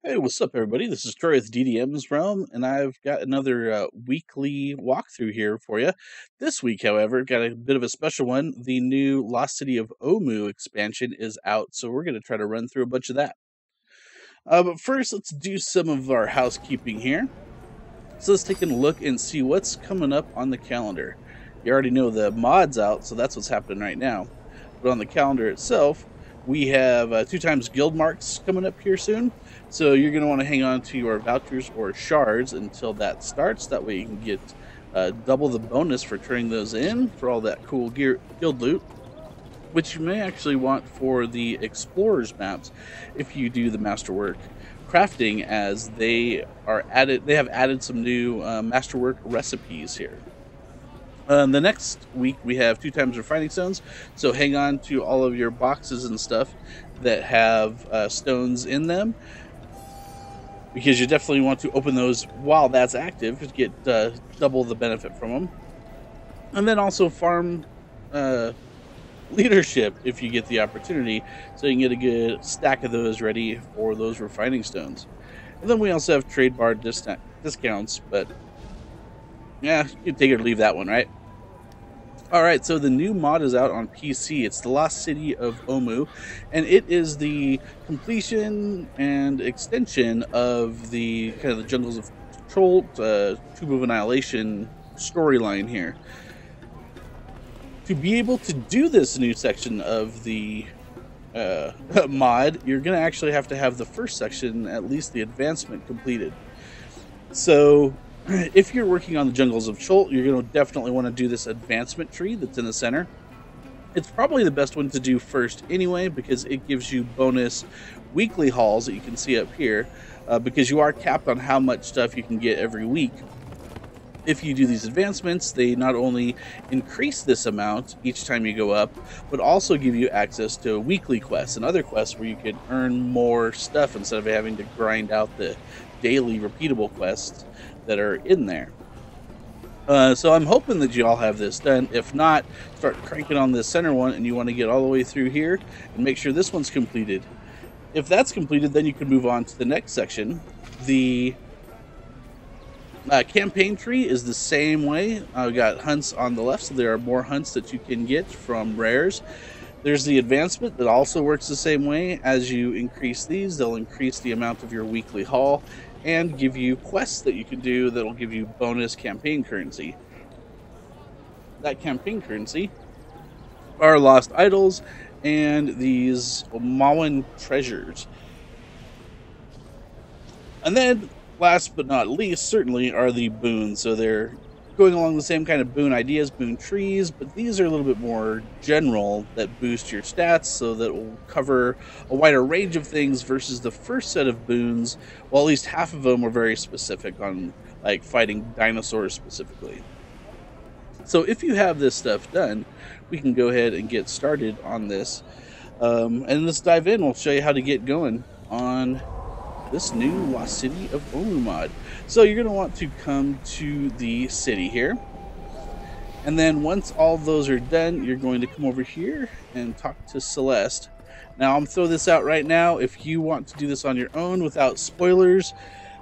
Hey, what's up, everybody? This is Troy with DDM's Realm, and I've got another weekly walkthrough here for you. This week, however, got a bit of a special one. The new Lost City of Omu expansion is out, so we're going to try to run through a bunch of that. But first, let's do some of our housekeeping here. So let's take a look and see what's coming up on the calendar. You already know the mod's out, so that's what's happening right now. But on the calendar itself, we have 2 times guild marks coming up here soon. So you're going to want to hang on to your vouchers or shards until that starts. That way you can get double the bonus for turning those in for all that cool guild loot, which you may actually want for the explorers maps if you do the masterwork crafting, as they have added some new masterwork recipes here. The next week we have 2 times refining stones, so hang on to all of your boxes and stuff that have stones in them, because you definitely want to open those while that's active to get double the benefit from them. And then also farm leadership if you get the opportunity, so you can get a good stack of those ready for those refining stones. And then we also have trade bar discounts, but yeah, you can take it or leave that one, right? Alright, so the new mod is out on PC. It's the Lost City of Omu, and it is the completion and extension of the kind of the Jungles of Troll, Tube of Annihilation storyline here. To be able to do this new section of the mod, you're going to actually have to have the first section, at least the advancement, completed. So if you're working on the Jungles of Chult, you're going to definitely want to do this advancement tree that's in the center. It's probably the best one to do first anyway, because it gives you bonus weekly hauls that you can see up here, because you are capped on how much stuff you can get every week. If you do these advancements, they not only increase this amount each time you go up, but also give you access to weekly quests and other quests where you can earn more stuff instead of having to grind out the daily repeatable quests that are in there. So I'm hoping that you all have this done. If not, start cranking on this center one, and you want to get all the way through here and make sure this one's completed. If that's completed, then you can move on to the next section. The campaign tree is the same way. I've got hunts on the left, so there are more hunts that you can get from rares. There's the advancement that also works the same way. As you increase these, they'll increase the amount of your weekly haul and give you quests that you can do that'll give you bonus campaign currency. That campaign currency are lost idols and these Omawan treasures. And then, last but not least, certainly are the boons. So they're going along the same kind of boon ideas, boon trees, but these are a little bit more general that boost your stats, so that will cover a wider range of things versus the first set of boons. Well, at least half of them were very specific on like fighting dinosaurs specifically. So if you have this stuff done, we can go ahead and get started on this. And let's dive in. We'll show you how to get going on this new Lost City of Omu mod. So you're going to want to come to the city here, and then once all those are done, you're going to come over here and talk to Celeste. Now I'm throw this out right now. If you want to do this on your own without spoilers,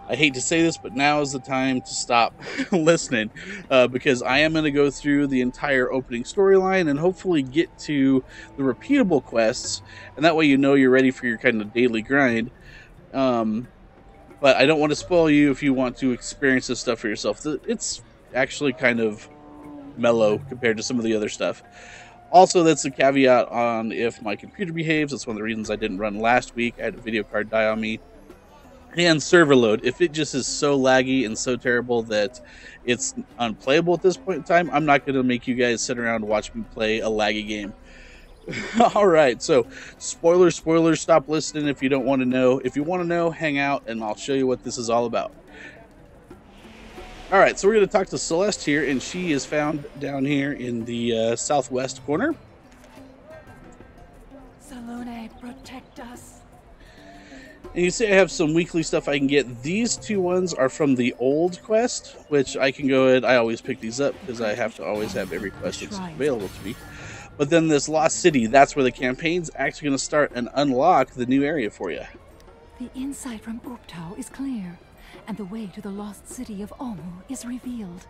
I hate to say this, but now is the time to stop listening, because I am going to go through the entire opening storyline and hopefully get to the repeatable quests, and that way you know you're ready for your kind of daily grind. But I don't want to spoil you if you want to experience this stuff for yourself. It's actually kind of mellow compared to some of the other stuff. Also, that's a caveat on if my computer behaves. That's one of the reasons I didn't run last week. I had a video card die on me. And server load. If it just is so laggy and so terrible that it's unplayable at this point in time, I'm not going to make you guys sit around and watch me play a laggy game. Alright, so spoilers, stop listening if you don't want to know. If you want to know, hang out and I'll show you what this is all about. Alright, so we're going to talk to Celeste here, and she is found down here in the southwest corner. Salone, protect us. And you see I have some weekly stuff I can get. These 2 ones are from the old quest, which I can go ahead. I always pick these up because I have to always have every quest that's available to me. But then this Lost City, that's where the campaign's actually going to start and unlock the new area for you. The insight from Uptau is clear, and the way to the Lost City of Omu is revealed.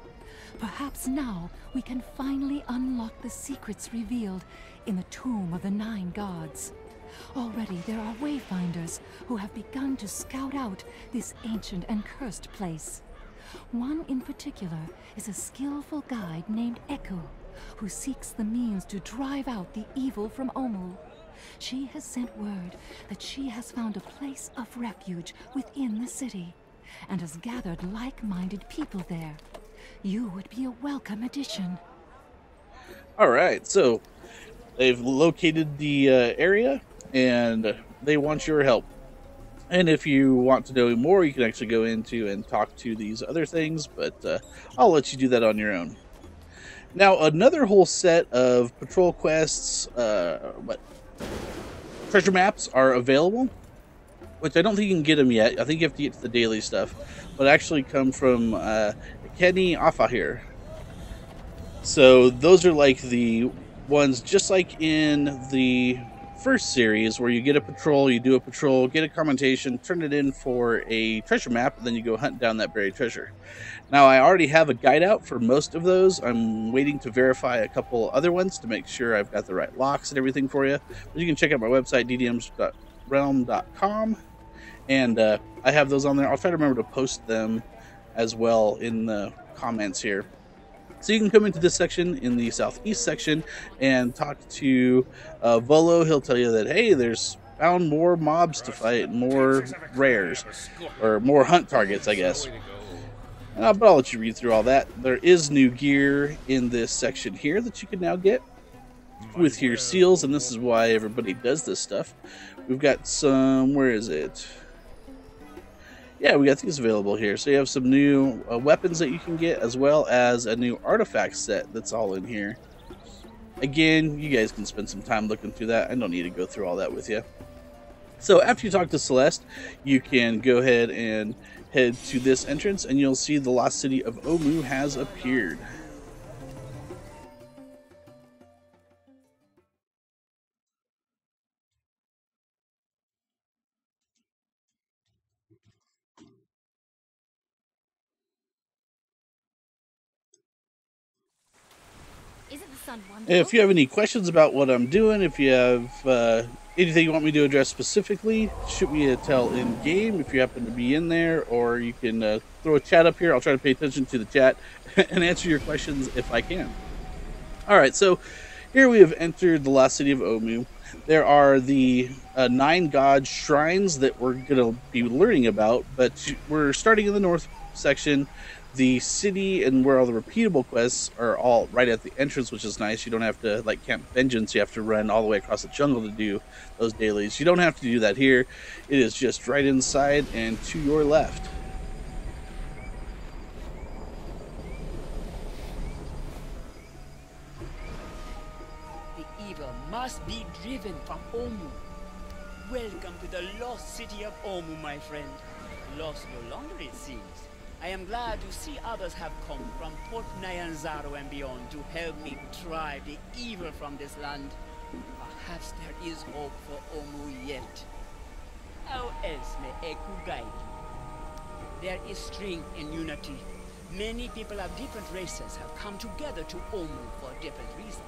Perhaps now we can finally unlock the secrets revealed in the Tomb of the Nine Gods. Already there are wayfinders who have begun to scout out this ancient and cursed place. One in particular is a skillful guide named Eku, who seeks the means to drive out the evil from Omu. She has sent word that she has found a place of refuge within the city, and has gathered like-minded people there. You would be a welcome addition. Alright, so they've located the area, and they want your help. And if you want to know more, you can actually go into and talk to these other things, but I'll let you do that on your own. Now, another whole set of patrol quests, treasure maps are available, which I don't think you can get them yet. I think you have to get to the daily stuff, but actually come from Kenny Afahir. So those are like the ones just like in the first series, where you get a patrol, you do a patrol, get a commentation, turn it in for a treasure map, and then you go hunt down that buried treasure. Now, I already have a guide out for most of those. I'm waiting to verify a couple other ones to make sure I've got the right locks and everything for you. But you can check out my website, ddms.realm.com, and I have those on there. I'll try to remember to post them as well in the comments here. So you can come into this section in the southeast section and talk to Volo. He'll tell you that, hey, there's found more mobs to fight, more rares, or more hunt targets, I guess. But I'll let you read through all that. There is new gear in this section here that you can now get with your seals, and this is why everybody does this stuff. We've got some, where is it? Yeah, we got these available here. So you have some new weapons that you can get, as well as a new artifact set that's all in here. Again, you guys can spend some time looking through that. I don't need to go through all that with you. So after you talk to Celeste, you can go ahead and head to this entrance, and you'll see the Lost City of Omu has appeared. If you have any questions about what I'm doing, if you have anything you want me to address specifically, shoot me a tell in game if you happen to be in there, or you can throw a chat up here. I'll try to pay attention to the chat and answer your questions if I can. Alright, so here we have entered the Lost City of Omu. There are the 9 god shrines that we're going to be learning about, but we're starting in the north section. The city and where all the repeatable quests are all right at the entrance, which is nice. You don't have to, like Camp Vengeance, you have to run all the way across the jungle to do those dailies. You don't have to do that here. It is just right inside and to your left. The evil must be driven from Omu. Welcome to the Lost City of Omu, my friend. Lost no longer, it seems. I am glad to see others have come from Port Nyanzaru and beyond to help me drive the evil from this land. Perhaps there is hope for Omu yet. How else may Eku guide you? There is strength in unity. Many people of different races have come together to Omu for different reasons.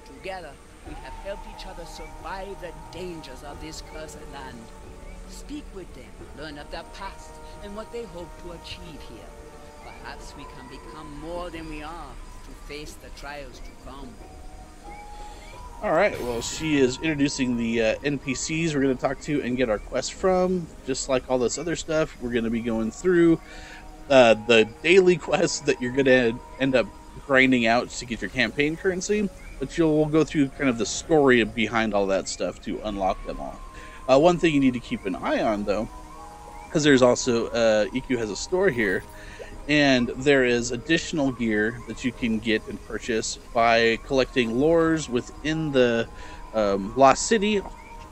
Together, we have helped each other survive the dangers of this cursed land. Speak with them, learn of their past, and what they hope to achieve here. Perhaps we can become more than we are to face the trials to come. Alright, well, she is introducing the NPCs we're going to talk to and get our quest from. Just like all this other stuff, we're going to be going through the daily quests that you're going to end up grinding out to get your campaign currency. But we'll go through kind of the story behind all that stuff to unlock them all. One thing you need to keep an eye on, though, because there's also, EQ has a store here, and there is additional gear that you can get and purchase by collecting lures within the Lost City.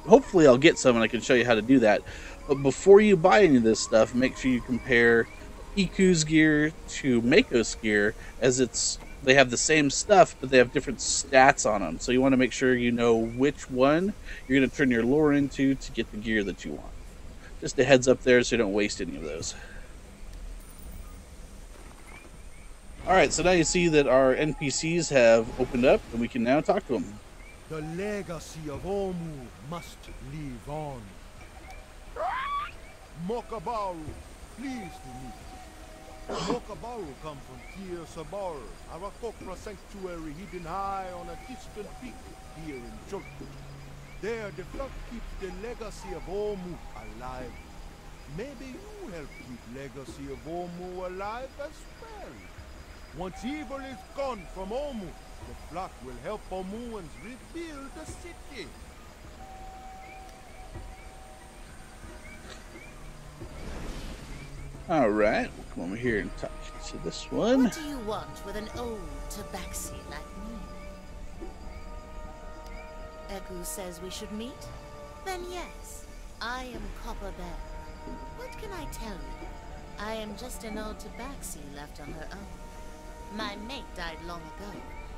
Hopefully I'll get some and I can show you how to do that. But before you buy any of this stuff, make sure you compare EQ's gear to Mako's gear, as they have the same stuff, but they have different stats on them. So you want to make sure you know which one you're going to turn your lure into to get the gear that you want. Just a heads up there so you don't waste any of those. Alright, so now you see that our NPCs have opened up and we can now talk to them. The legacy of Omu must live on. Mokabaru, pleased to meet you. Mokabaru come from Kir Sabaru, a Rakokra sanctuary hidden high on a distant peak here in Jodhpur. There the flock keeps the legacy of Omu alive. Maybe you help keep legacy of Omu alive as well. Once evil is gone from Omu, the flock will help Omuans rebuild the city. Alright, we'll come over here and talk to this one. What do you want with an old tabaxi like me? Eku says we should meet? Then yes, I am Copper Bear. What can I tell you? I am just an old tabaxi left on her own. My mate died long ago,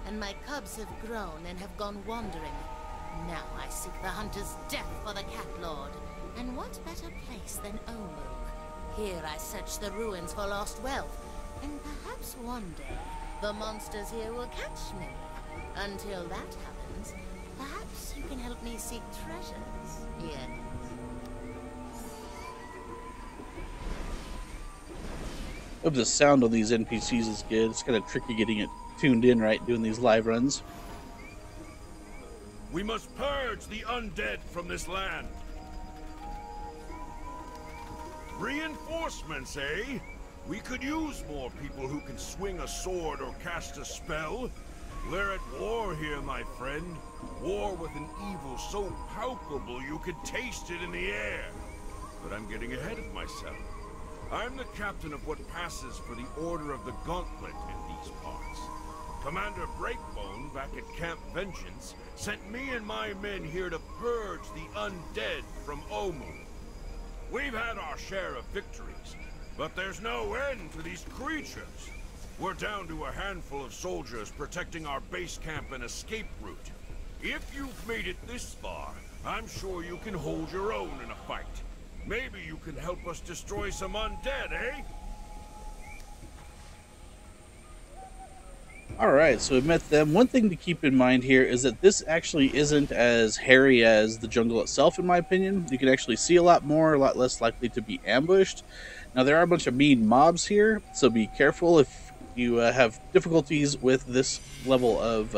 and my cubs have grown and have gone wandering. Now I seek the hunter's death for the Cat Lord. And what better place than Omu? Here I search the ruins for lost wealth, and perhaps one day the monsters here will catch me. Until that happens, perhaps you can help me seek treasures. Yes. Hope the sound on these NPCs is good. It's kind of tricky getting it tuned in right, doing these live runs. We must purge the undead from this land. Reinforcements, eh? We could use more people who can swing a sword or cast a spell. We're at war here, my friend. War with an evil so palpable you could taste it in the air. But I'm getting ahead of myself. I'm the captain of what passes for the Order of the Gauntlet in these parts. Commander Breakbone, back at Camp Vengeance, sent me and my men here to purge the undead from Omu. We've had our share of victories, but there's no end to these creatures. We're down to a handful of soldiers protecting our base camp and escape route. If you've made it this far, I'm sure you can hold your own in a fight. Maybe you can help us destroy some undead, eh? Alright, so we've met them. One thing to keep in mind here is that this actually isn't as hairy as the jungle itself, in my opinion. You can actually see a lot more, a lot less likely to be ambushed. Now, there are a bunch of mean mobs here, so be careful if you have difficulties with this level of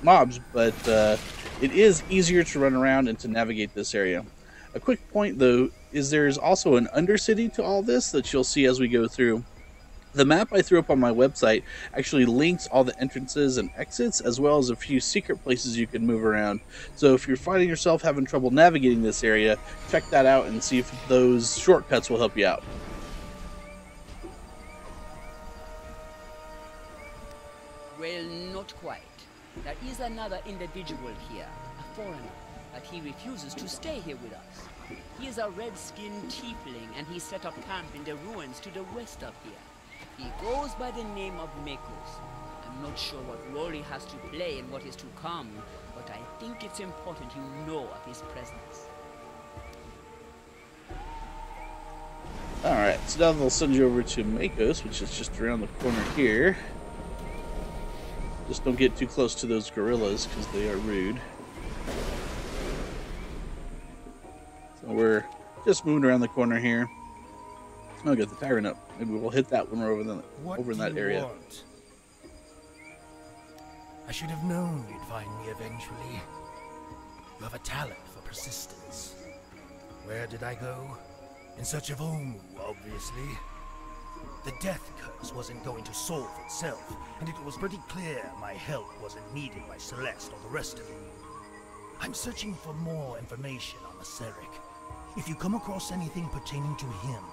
mobs, but it is easier to run around and to navigate this area. A quick point, though, is there's also an undercity to all this that you'll see as we go through. The map I threw up on my website actually links all the entrances and exits, as well as a few secret places you can move around. So if you're finding yourself having trouble navigating this area, check that out and see if those shortcuts will help you out. Well, not quite. There is another individual here, a foreigner, but he refuses to stay here with us. He is a red-skinned tiefling, and he set up camp in the ruins to the west of here. He goes by the name of Mekos. I'm not sure what role he has to play in what is to come, but I think it's important you know of his presence. Alright, so now they'll send you over to Makos, which is just around the corner here. Just don't get too close to those gorillas, because they are rude. So we're just moving around the corner here. I'll get the tyrant up. Maybe we'll hit that one over in that area. Want? I should have known you'd find me eventually. You have a talent for persistence. Where did I go? In search of Omu, obviously. The death curse wasn't going to solve itself, and it was pretty clear my help wasn't needed by Celeste or the rest of you. I'm searching for more information on the Seric. If you come across anything pertaining to him,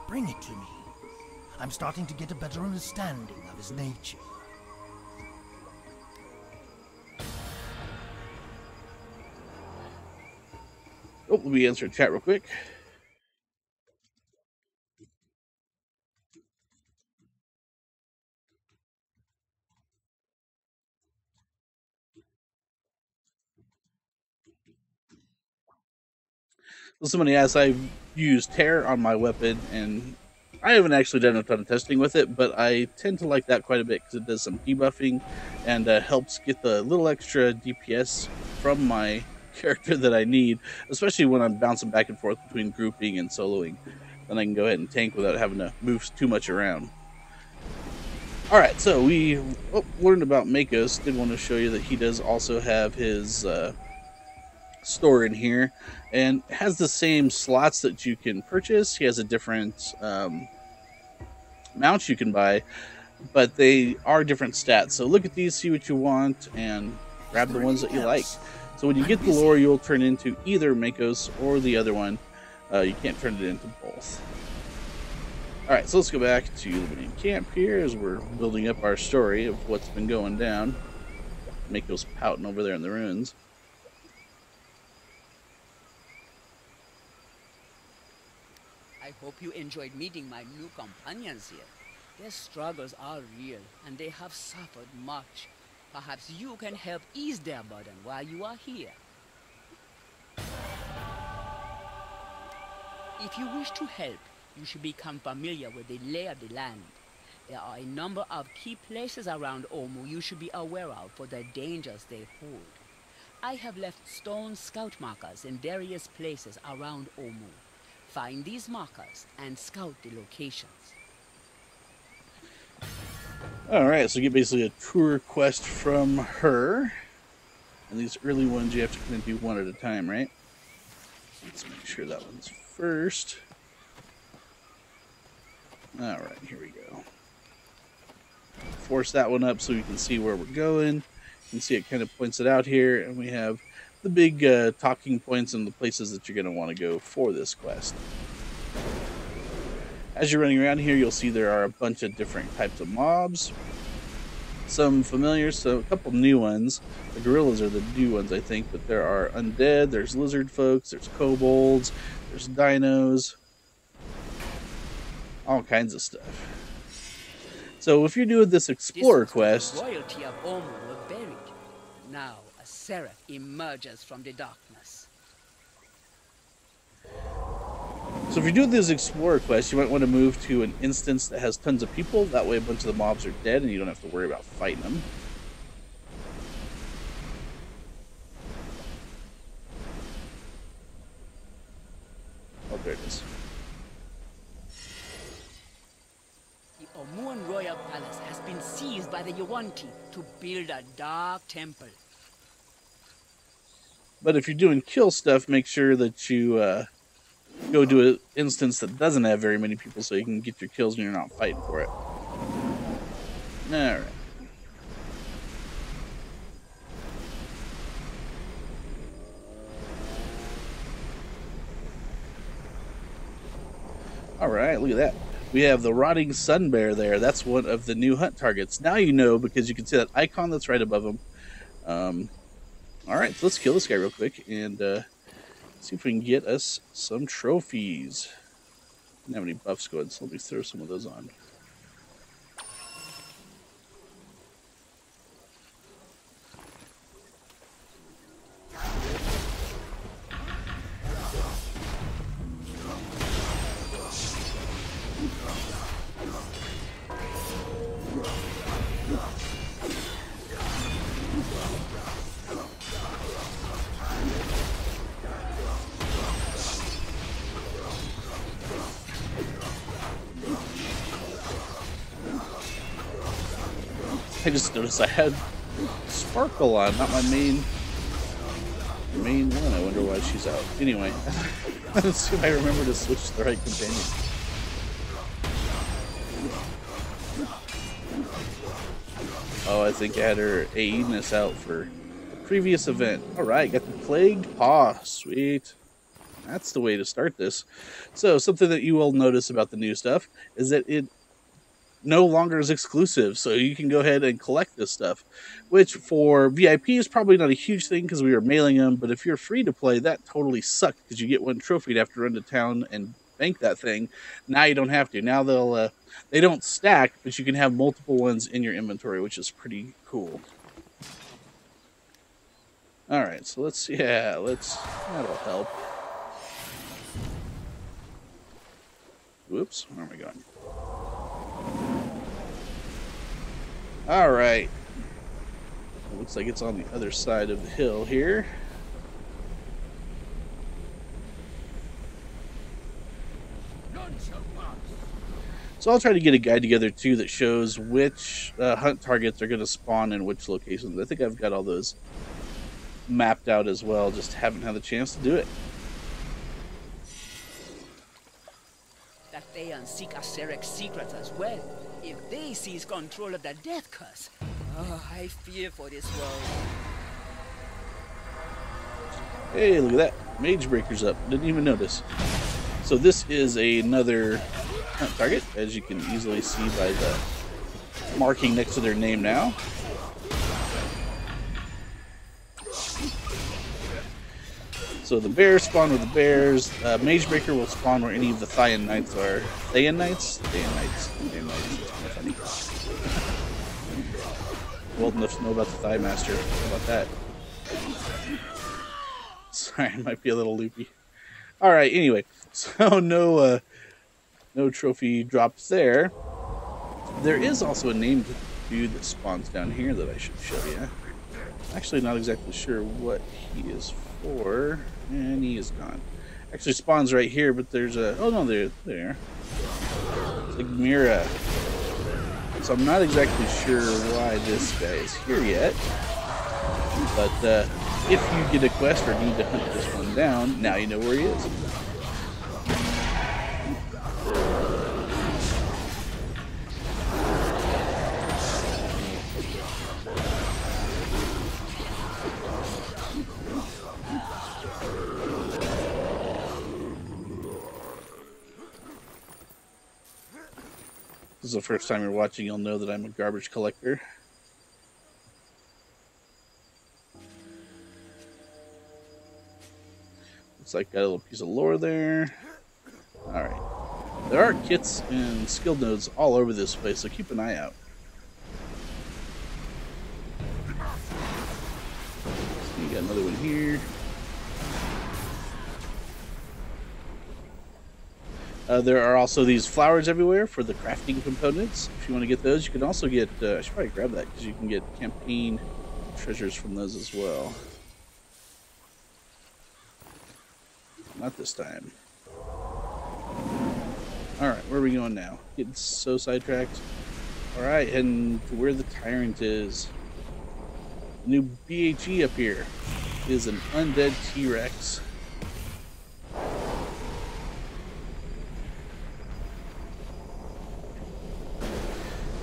bring it to me. I'm starting to get a better understanding of his nature. Oh, let me answer chat real quick. So somebody asked, I've used Tear on my weapon, and I haven't actually done a ton of testing with it, but I tend to like that quite a bit because it does some debuffing and helps get the little extra DPS from my character that I need, especially when I'm bouncing back and forth between grouping and soloing. Then I can go ahead and tank without having to move too much around. Alright, so we learned about Makos. Did want to show you that he does also have his store in here, and has the same slots that you can purchase. He has a different mounts you can buy, but they are different stats. So look at these, see what you want, and grab the ones that you like. So when you get the lore, you'll turn into either Makos or the other one. You can't turn it into both. Alright, so let's go back to the main camp here as we're building up our story of what's been going down. Makos pouting over there in the ruins. I hope you enjoyed meeting my new companions here. Their struggles are real, and they have suffered much. Perhaps you can help ease their burden while you are here. If you wish to help, you should become familiar with the lay of the land. There are a number of key places around Omu you should be aware of for the dangers they hold. I have left stone scout markers in various places around Omu. Find these markers and scout the locations. Alright, so you get basically a tour quest from her. And these early ones you have to kind of do one at a time, right? Let's make sure that one's first. Alright, here we go. Force that one up so we can see where we're going. You can see it kind of points it out here, and we have the big talking points and the places that you're going to want to go for this quest. As you're running around here, you'll see there are a bunch of different types of mobs. Some familiar, so a couple new ones. The gorillas are the new ones, I think, but there are undead, there's lizard folks, there's kobolds, there's dinos, all kinds of stuff. So if you're doing this explorer quest, The royalty of Omu were buried. Now a seraph emerges from the darkness. so if you're doing this explorer quest, you might want to move to an instance that has tons of people. That way a bunch of the mobs are dead and you don't have to worry about fighting them. Oh, there it is. The Omuan royal palace has been seized by the Yuan-Ti to build a dark temple. But if you're doing kill stuff, make sure that you go to an instance that doesn't have very many people so you can get your kills when you're not fighting for it. Alright. Alright, look at that. We have the rotting sun bear there. That's one of the new hunt targets. Now you know because you can see that icon that's right above him. Alright, so let's kill this guy real quick and see if we can get us some trophies. I don't have any buffs going, so let me throw some of those on. I just noticed I had Sparkle on, not my main one. I wonder why she's out. Anyway, let's see if I remember to switch to the right companion. Oh, I think I had her AE-ness out for the previous event. Alright, got the Plagued Paw. Sweet. That's the way to start this. So, something that you will notice about the new stuff is that it no longer is exclusive, so you can go ahead and collect this stuff, which for VIP is probably not a huge thing because we were mailing them, but if you're free to play, that totally sucked because you get one trophy and have to run to town and bank that thing. Now you don't have to. Now they don't stack, but you can have multiple ones in your inventory, which is pretty cool. Alright, so that'll help. Whoops, where am I going? All right. It looks like it's on the other side of the hill here. So I'll try to get a guide together too that shows which hunt targets are going to spawn in which locations. I think I've got all those mapped out as well, just haven't had the chance to do it. That they unseek Aserek's secrets as well. If they seize control of the Death Curse, oh, I fear for this world. Hey, look at that. Mage Breaker's up. Didn't even notice. So this is another hunt target, as you can easily see by the marking next to their name now. So the bears spawn with the bears. Mage Breaker will spawn where any of the Thayan Knights are. Thayan Knights? Thayan Knights. Thayan Knights. That's kind of funny. Old enough to know about the Thigh Master. How about that? Sorry, I might be a little loopy. Alright, anyway. So no trophy drops there. There is also a named dude that spawns down here that I should show you. Actually not exactly sure what he is for. And he is gone. Actually spawns right here, but there's a... Oh no, there. It's like Mira. So I'm not exactly sure why this guy is here yet. But if you get a quest or need to hunt this one down, now you know where he is. This is the first time you're watching, you'll know that I'm a garbage collector. Looks like got a little piece of lore there. Alright. There are kits and skill nodes all over this place, so keep an eye out. So you got another one here. There are also these flowers everywhere for the crafting components. If you want to get those, you can also get... I should probably grab that because you can get campaign treasures from those as well. Not this time. Alright, where are we going now? Getting so sidetracked. Alright, heading to where the tyrant is. The new BHE up here is an undead T-Rex.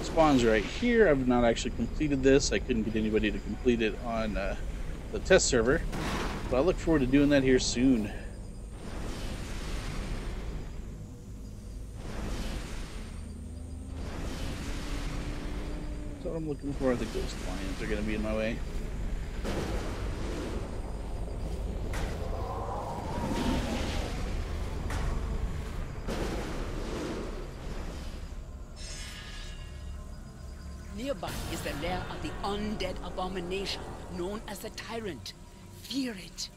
Spawns right here. I've not actually completed this. I couldn't get anybody to complete it on the test server, but I look forward to doing that here soon. That's what I'm looking for. I think those lions are going to be in my way. Nearby is the lair of the undead abomination, known as the Tyrant. Fear it.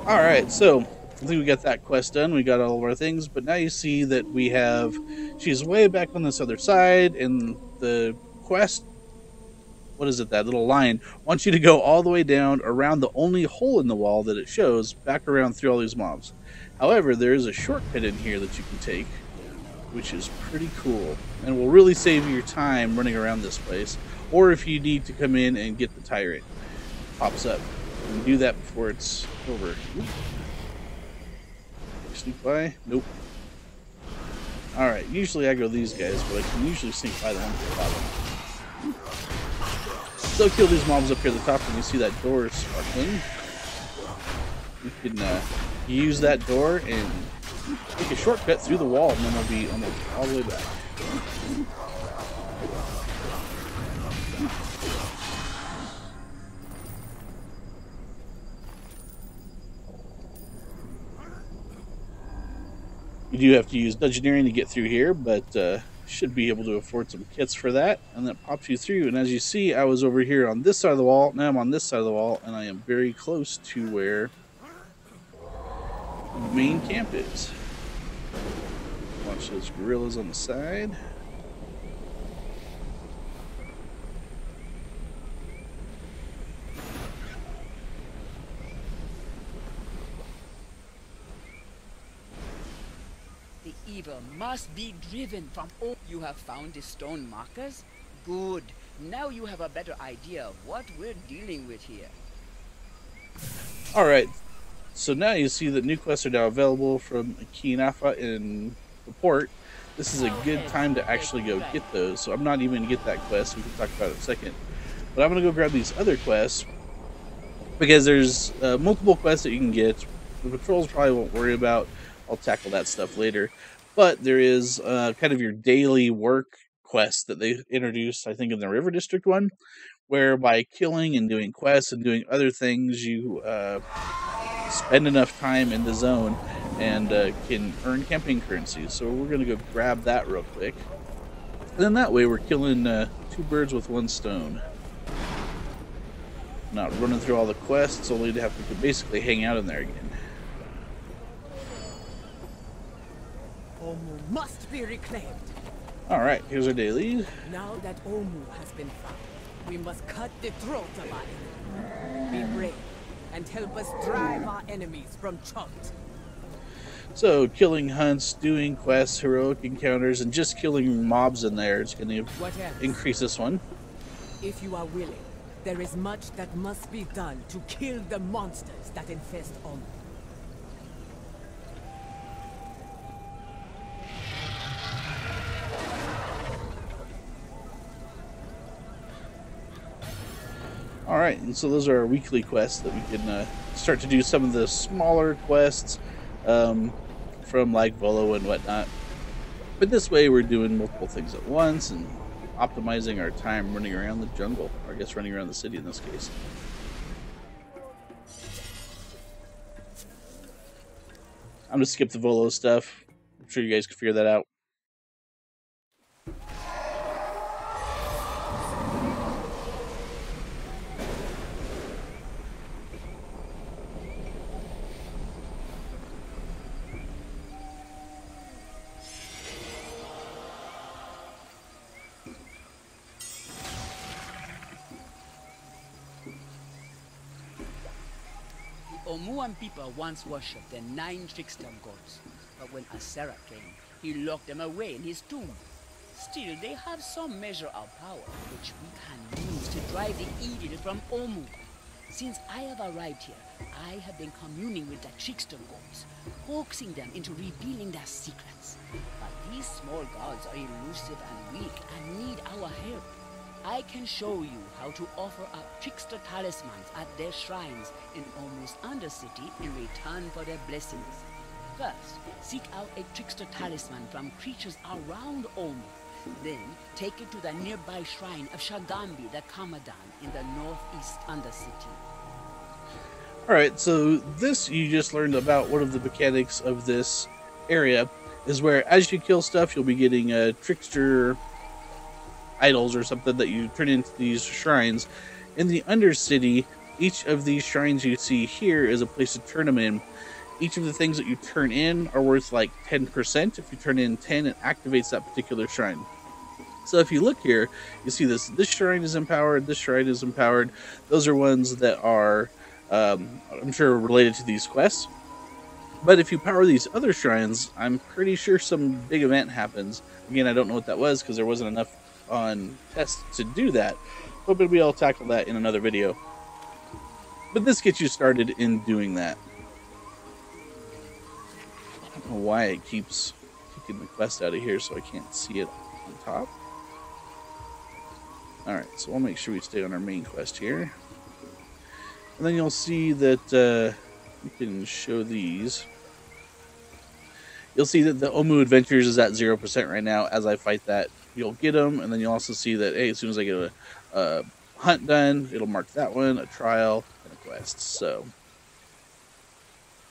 Alright, so I think we got that quest done. We got all of our things, but now you see that we have... She's way back on this other side, and the quest... What is it? That little line wants you to go all the way down around the only hole in the wall that it shows, back around through all these mobs. However, there is a shortcut in here that you can take, which is pretty cool, and will really save you your time running around this place. Or if you need to come in and get the tyrant, pops up. You can do that before it's over. Oop. Sneak by? Nope. Alright, usually I go these guys, but I can usually sneak by the one at the bottom. So kill these mobs up here at the top, and you see that door sparkling. You can use that door and take a shortcut through the wall, and then we'll be almost all the way back. You do have to use dungeoneering to get through here, but should be able to afford some kits for that, and that pops you through. And as you see, I was over here on this side of the wall, now I'm on this side of the wall, and I am very close to where main camp is. Watch those gorillas on the side. The evil must be driven from all. You have found the stone markers? Good. Now you have a better idea of what we're dealing with here. Alright, so now you see that new quests are now available from Kinafa in the port. This is a good time to actually go get those, so I'm not even going to get that quest. We can talk about it in a second. But I'm going to go grab these other quests, because there's multiple quests that you can get. The patrols probably won't worry about. I'll tackle that stuff later. But there is kind of your daily work quest that they introduced, I think, in the River District one, where by killing and doing quests and doing other things, you spend enough time in the zone and can earn camping currency. So we're going to go grab that real quick. And then that way we're killing 2 birds with 1 stone. Not running through all the quests, only to have to basically hang out in there again. Omu must be reclaimed. Alright, here's our daily. Now that Omu has been found, we must cut the throat of our enemy. Be brave and help us drive our enemies from Chunt. So, killing hunts, doing quests, heroic encounters, and just killing mobs in there is going to increase this one. If you are willing, there is much that must be done to kill the monsters that infest Omu. Alright, and so those are our weekly quests that we can start to do some of the smaller quests from like Volo and whatnot. But this way we're doing multiple things at once and optimizing our time running around the jungle, or I guess running around the city in this case. I'm going to skip the Volo stuff. I'm sure you guys can figure that out. Omuan people once worshipped the 9 trickster gods, but when Asera came, he locked them away in his tomb. Still, they have some measure of power, which we can use to drive the evil from Omu. Since I have arrived here, I have been communing with the trickster gods, coaxing them into revealing their secrets. But these small gods are elusive and weak and need our help. I can show you how to offer up trickster talismans at their shrines in Omu's Undercity in return for their blessings. First, seek out a trickster talisman from creatures around Omu. Then, take it to the nearby shrine of Shagambi the Commandant in the northeast Undercity. Alright, so this you just learned about one of the mechanics of this area, is where as you kill stuff, you'll be getting trickster idols or something that you turn into these shrines. In the Undercity, each of these shrines you see here is a place to turn them in. Each of the things that you turn in are worth like 10%. If you turn in 10, it activates that particular shrine. So if you look here, you see this shrine is empowered, this shrine is empowered. Those are ones that are, I'm sure, related to these quests. But if you power these other shrines, I'm pretty sure some big event happens. Again, I don't know what that was because there wasn't enough on test to do that, but maybe I'll tackle that in another video. But this gets you started in doing that. I don't know why it keeps kicking the quest out of here so I can't see it on top. Alright, so we'll make sure we stay on our main quest here. And then you'll see that you can show these. You'll see that the Omu Adventures is at 0% right now. As I fight that, you'll get them, and then you'll also see that, hey, as soon as I get a hunt done, it'll mark that one, a trial, and a quest. So,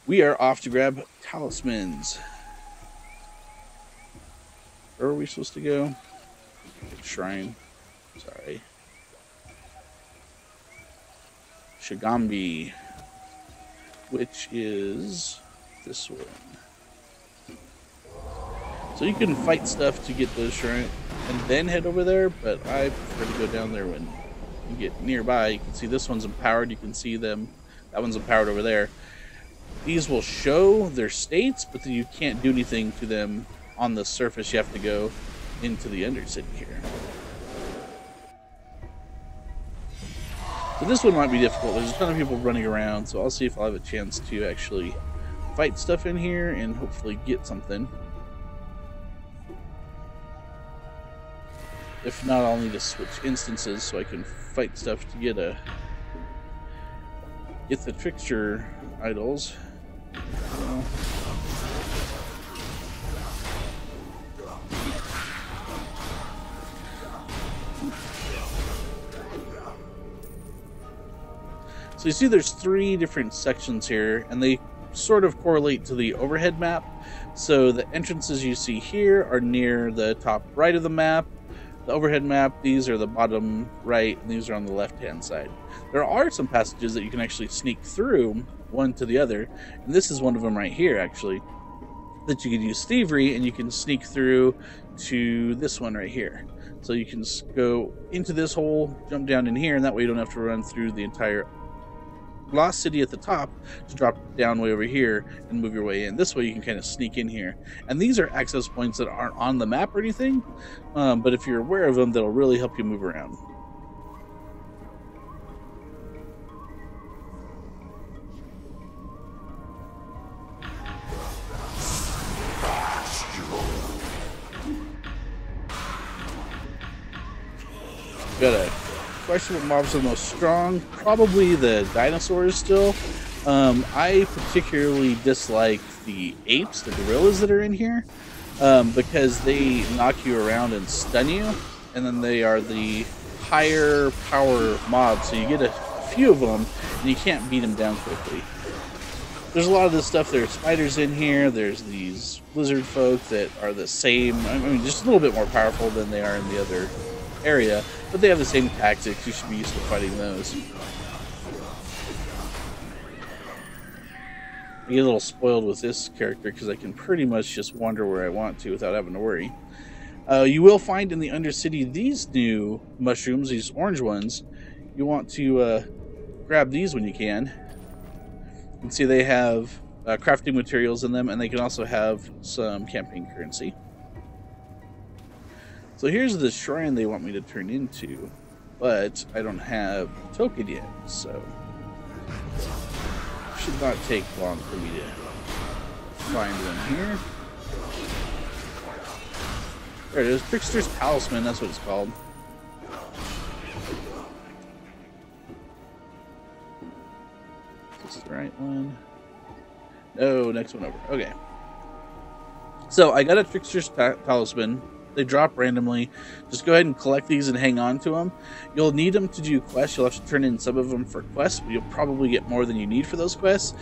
we are off to grab talismans. Where are we supposed to go? Shrine. Sorry. Shagambi, which is this one. So you can fight stuff to get the shrine and then head over there, but I prefer to go down there when you get nearby. You can see this one's empowered. You can see them. That one's empowered over there. These will show their states, but then you can't do anything to them on the surface. You have to go into the Undercity here. So this one might be difficult. There's a ton of people running around, so I'll see if I'll have a chance to actually fight stuff in here and hopefully get something. If not, I'll need to switch instances so I can fight stuff to get the fixture idols. So you see there's 3 different sections here, and they sort of correlate to the overhead map. So the entrances you see here are near the top right of the map. The overhead map, these are the bottom right, and these are on the left-hand side. There are some passages that you can actually sneak through, one to the other, and this is one of them right here, actually, that you can use thievery, and you can sneak through to this one right here. So you can go into this hole, jump down in here, and that way you don't have to run through the entire Lost City at the top to drop down way over here and move your way in. This way you can kind of sneak in here. And these are access points that aren't on the map or anything, but if you're aware of them, that'll really help you move around. Got a question what mobs are the most strong. Probably the dinosaurs still. I particularly dislike the apes, the gorillas that are in here, because they knock you around and stun you, and then they are the higher power mobs, so you get a few of them and you can't beat them down quickly. There's a lot of this stuff. There's spiders in here. There's these lizard folk that are the same, I mean, just a little bit more powerful than they are in the other area, but they have the same tactics. You should be used to fighting those. I get a little spoiled with this character because I can pretty much just wander where I want to without having to worry. You will find in the Undercity these new mushrooms, these orange ones. You want to grab these when you can. You can see they have crafting materials in them, and they can also have some campaign currency. So here's the shrine they want me to turn into, but I don't have a token yet, so it should not take long for me to find one here. There it is, Trickster's Talisman, that's what it's called. This is the right one. No, next one over. Okay. So I got a Trickster's Talisman. They drop randomly. Just go ahead and collect these and hang on to them. You'll need them to do quests. You'll have to turn in some of them for quests, but you'll probably get more than you need for those quests.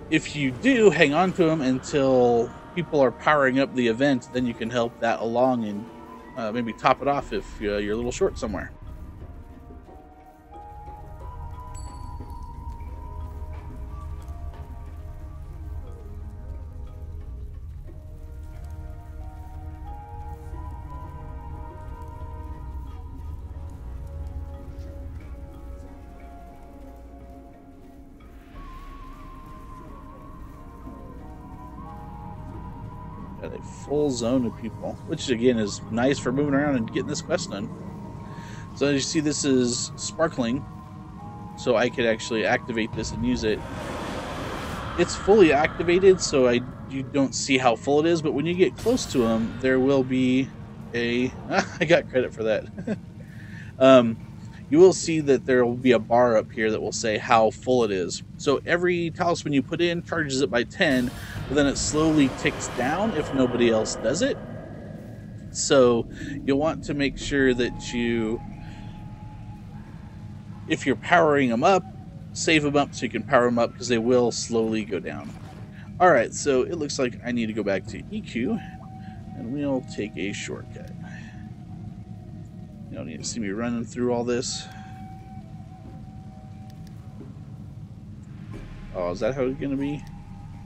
If you do, hang on to them until people are powering up the event. Then you can help that along and maybe top it off if you're a little short somewhere. Got a full zone of people, which again is nice for moving around and getting this quest done. So as you see, this is sparkling, so I could actually activate this and use it. It's fully activated, so you don't see how full it is, but when you get close to them, there will be a... I got credit for that. You will see that there will be a bar up here that will say how full it is. So every talisman you put in charges it by 10, but then it slowly ticks down if nobody else does it. So you'll want to make sure that you, if you're powering them up, save them up so you can power them up, because they will slowly go down. Alright, so it looks like I need to go back to EQ, and we'll take a shortcut. You don't need to see me running through all this. Oh, is that how it's going to be?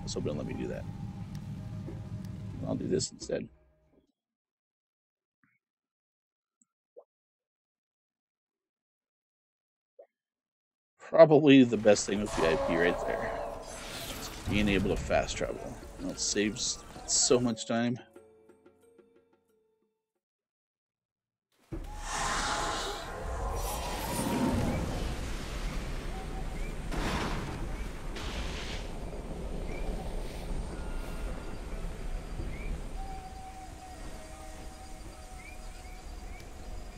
was hoping to let me do that. I'll do this instead. Probably the best thing with VIP right there. Just being able to fast travel. It saves so much time.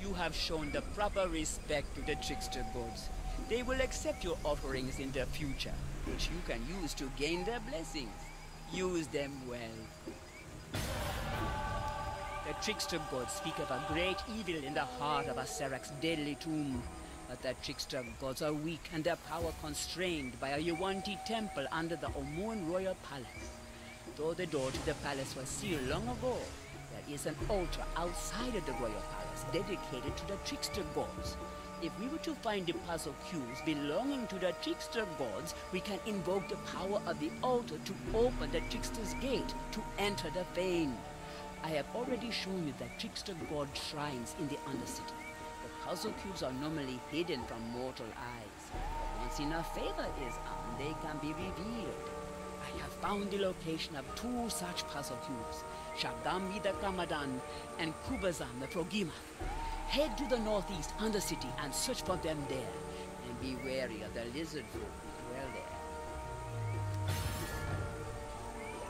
You have shown the proper respect to the trickster gods. They will accept your offerings in the future, which you can use to gain their blessings. Use them well. The trickster gods speak of a great evil in the heart of Asarak's deadly tomb. But the trickster gods are weak and their power constrained by a Yuan-Ti temple under the Omuan royal palace. Though the door to the palace was sealed long ago, there is an altar outside of the royal palace dedicated to the trickster gods. If we were to find the puzzle cubes belonging to the trickster gods, we can invoke the power of the altar to open the trickster's gate to enter the fane. I have already shown you the trickster god shrines in the Undercity. The puzzle cubes are normally hidden from mortal eyes, but once enough favor is on, they can be revealed. I have found the location of 2 such puzzle cubes, Shagami the Kamadan and Kubazan the Progimath. Head to the northeast Undercity and search for them there, and be wary of the lizard folk who dwell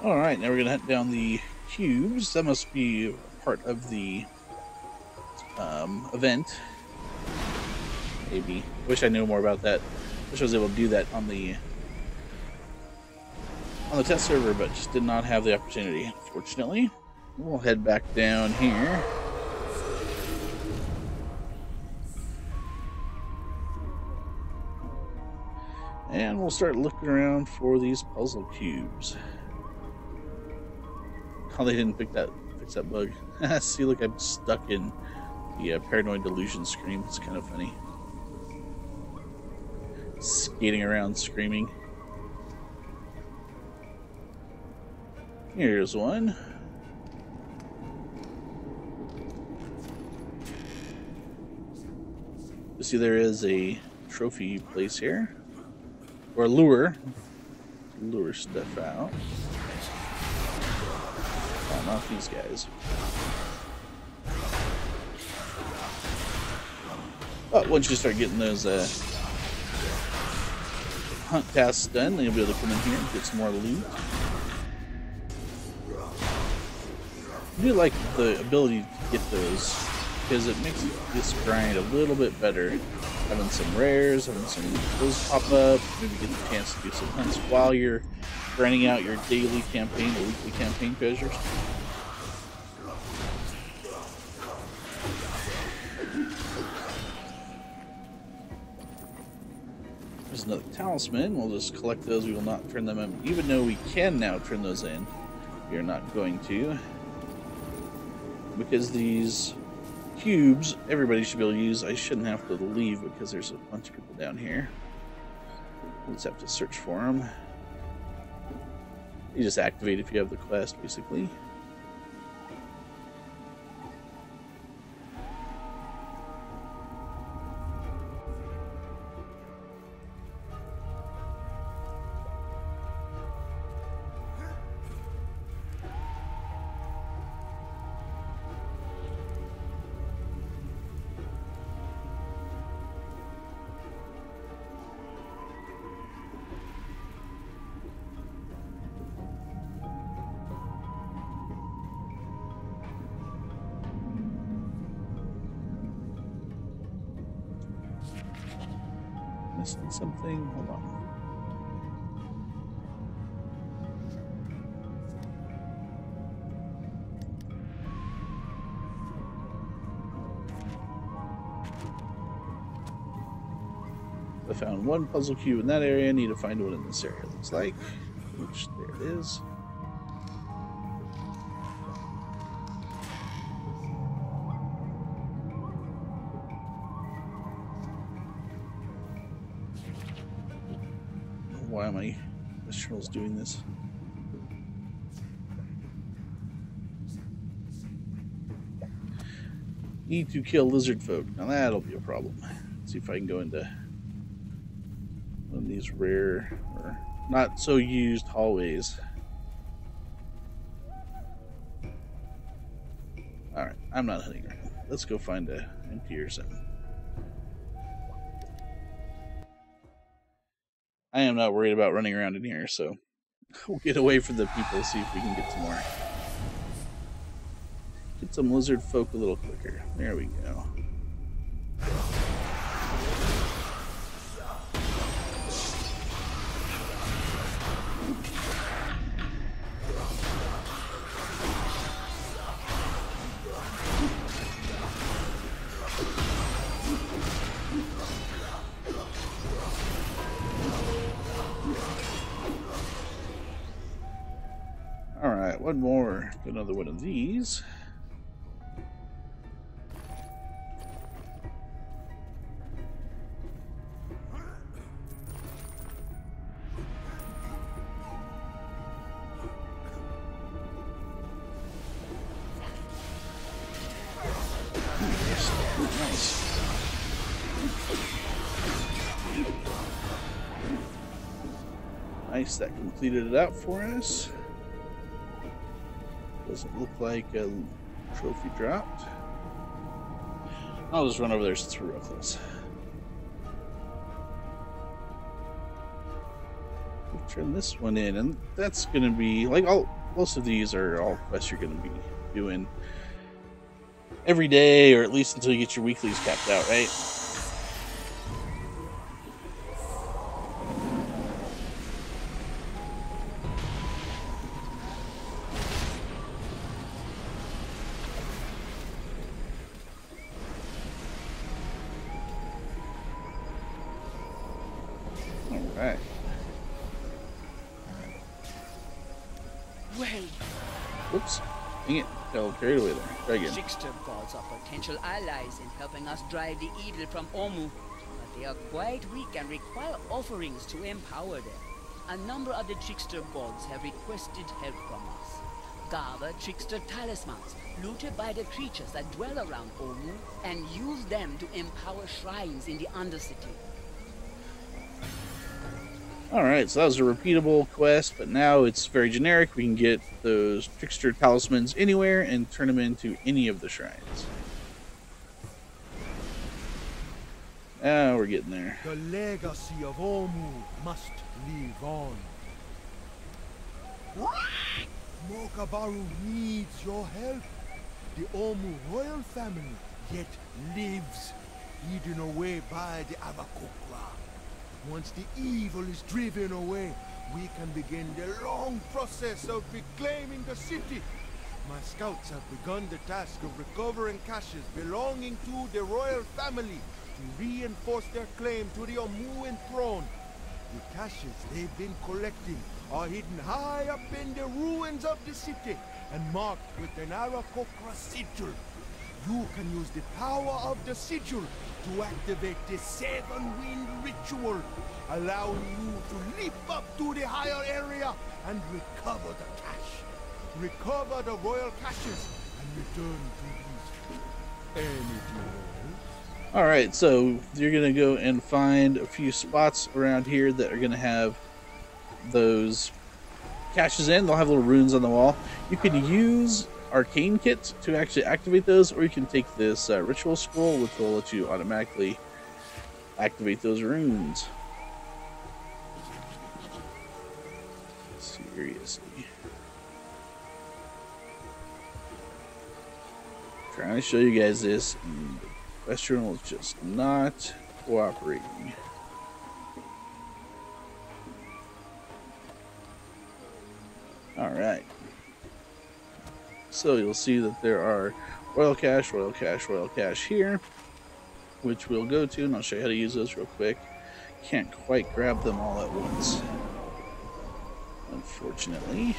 there. Alright, now we're going to hunt down the cubes. That must be part of the event. Maybe. Wish I knew more about that. Wish I was able to do that on the test server, but just did not have the opportunity, unfortunately. We'll head back down here. And we'll start looking around for these puzzle cubes. Oh, they didn't fix that bug. See, look, I'm stuck in the paranoid delusion screen. It's kind of funny. Skating around screaming. Here's one. You see there is a trophy place here. Or lure. Lure stuff out. Oh, not these guys. But once you start getting those hunt tasks done, then you'll be able to come in here and get some more loot. I do like the ability to get those because it makes this grind a little bit better. Having some rares, having some those pop up, maybe get the chance to do some hunts while you're grinding out your daily campaign or weekly campaign treasures. There's another talisman. We'll just collect those. We will not turn them in, even though we can now turn those in. We are not going to, because these cubes everybody should be able to use. I shouldn't have to leave because there's a bunch of people down here. We just have to search for them. You just activate if you have the quest, basically. Missing something? Hold on. I found one puzzle cube in that area. I need to find one in this area, looks like. Which, there it is. Why am I Mistral's doing this? Need to kill lizard folk. Now that'll be a problem. Let's see if I can go into one of these rare or not so used hallways. Alright, I'm not hunting around. Let's go find a emptier zone. I am not worried about running around in here, so we'll get away from the people, see if we can get some more. Get some lizard folk a little quicker. There we go. Alright, one more. Another one of these. Nice, that completed it out for us. Doesn't look like a trophy dropped. I'll just run over there since we're real close. We'll turn this one in, and that's gonna be like most of these are all quests you're gonna be doing every day, or at least until you get your weeklies capped out, right? Alright. Well, Whoops. Dang it. Got a little carried away there. Try again. trickster gods are potential allies in helping us drive the evil from Omu, but they are quite weak and require offerings to empower them. A number of the trickster gods have requested help from us. Gather trickster talismans, looted by the creatures that dwell around Omu, and use them to empower shrines in the Undercity. Alright, so that was a repeatable quest, but now it's very generic. We can get those trickster talismans anywhere and turn them into any of the shrines. Now we're getting there. The legacy of Omu must live on. Mokabaru needs your help. The Omu royal family yet lives, hidden away by the Avakokra. Once the evil is driven away, we can begin the long process of reclaiming the city. My scouts have begun the task of recovering caches belonging to the royal family to reinforce their claim to the Omuan throne. The caches they've been collecting are hidden high up in the ruins of the city and marked with an Arakokra sigil. You can use the power of the sigil to activate the seven-wind ritual, allowing you to leap up to the higher area and recover the cache. Recover the royal caches and return to peace. Anything else? Alright, so you're going to go and find a few spots around here that are going to have those caches in. They'll have little runes on the wall. You can use arcane kit to actually activate those, or you can take this ritual scroll, which will let you automatically activate those runes. Seriously. Trying to show you guys this, and the quest journal is just not cooperating. Alright. So you'll see that there are royal cache, royal cache, royal cache here, which we'll go to, and I'll show you how to use those real quick. Can't quite grab them all at once, unfortunately.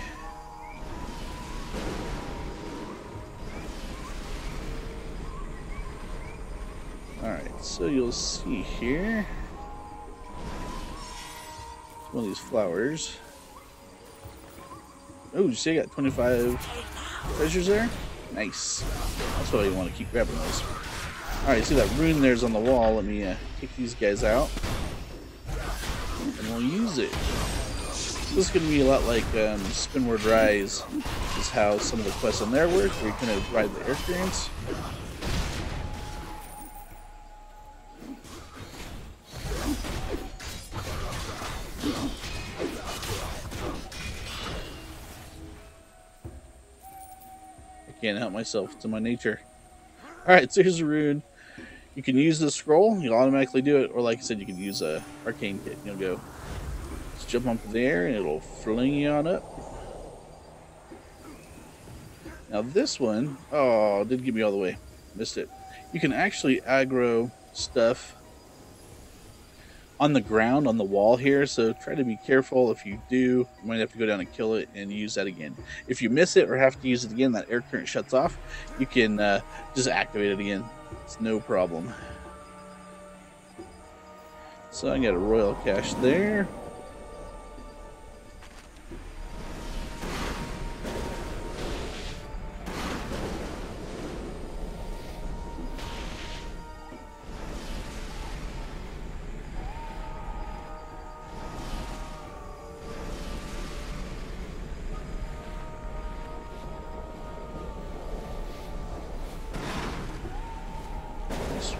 Alright, so you'll see here one of these flowers. Oh, you see I got 25 treasures there? Nice. That's why you want to keep grabbing those. Alright, see that rune there's on the wall. Let me take these guys out. And we'll use it. This is going to be a lot like Spinward Rise, is how some of the quests on there work, where you kind of ride the air currents. I can't help myself, it's in my nature. Alright, so here's a rune. You can use the scroll, you'll automatically do it, or like I said, you can use a arcane kit. You'll go, just jump up there and it'll fling you on up. Now this one, oh, it didn't get me all the way. Missed it. You can actually aggro stuff on the ground, on the wall here, so try to be careful. If you do, you might have to go down and kill it and use that again. If you miss it or have to use it again, that air current shuts off, you can just activate it again. It's no problem. So I got a royal cache there.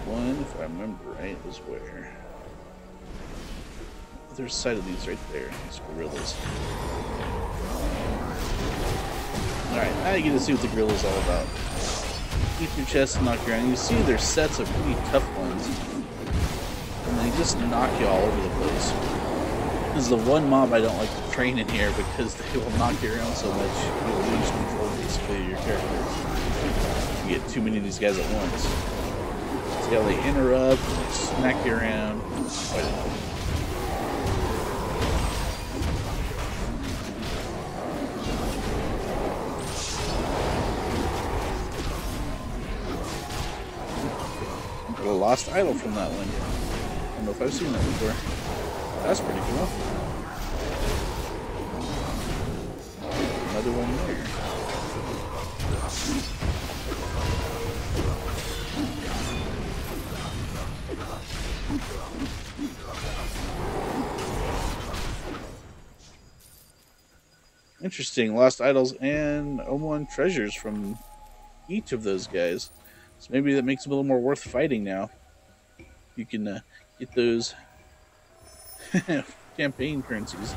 One, if I remember right, was where? Other side of these right there. These gorillas. Alright, now you get to see what the gorilla's all about. Keep your chest and knock you around. You see there's sets of pretty tough ones. And they just knock you all over the place. This is the one mob I don't like to train in here because they will knock you around so much you will lose control basically of your character. You get too many of these guys at once. Yeah, they interrupt, and they smack you around. Quite annoying. Got a lost idol from that one. I don't know if I've seen that before. That's pretty cool. Another one there. Interesting, lost idols and Omu treasures from each of those guys. So maybe that makes them a little more worth fighting now. You can get those campaign currencies.